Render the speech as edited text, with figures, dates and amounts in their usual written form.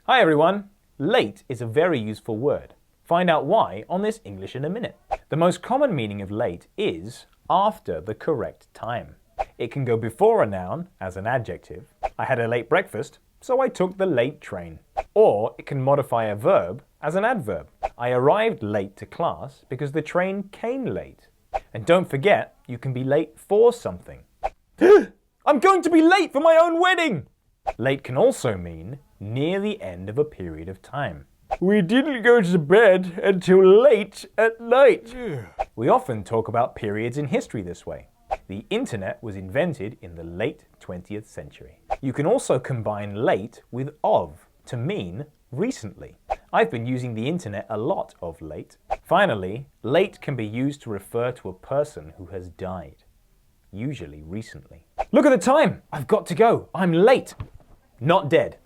Hi everyone! Late is a very useful word. Find out why on this English in a minute. The most common meaning of late is after the correct time. It can go before a noun as an adjective. I had a late breakfast, so I took the late train. Or it can modify a verb as an adverb. I arrived late to class because the train came late. And don't forget, you can be late for something. I'm going to be late for my own wedding! Late can also mean near the end of a period of time. We didn't go to bed until late at night. We often talk about periods in history this way. The internet was invented in the late 20th century. You can also combine late with of to mean recently. I've been using the internet a lot of late. Finally, late can be used to refer to a person who has died, usually recently. Look at the time! I've got to go. I'm late. Not dead.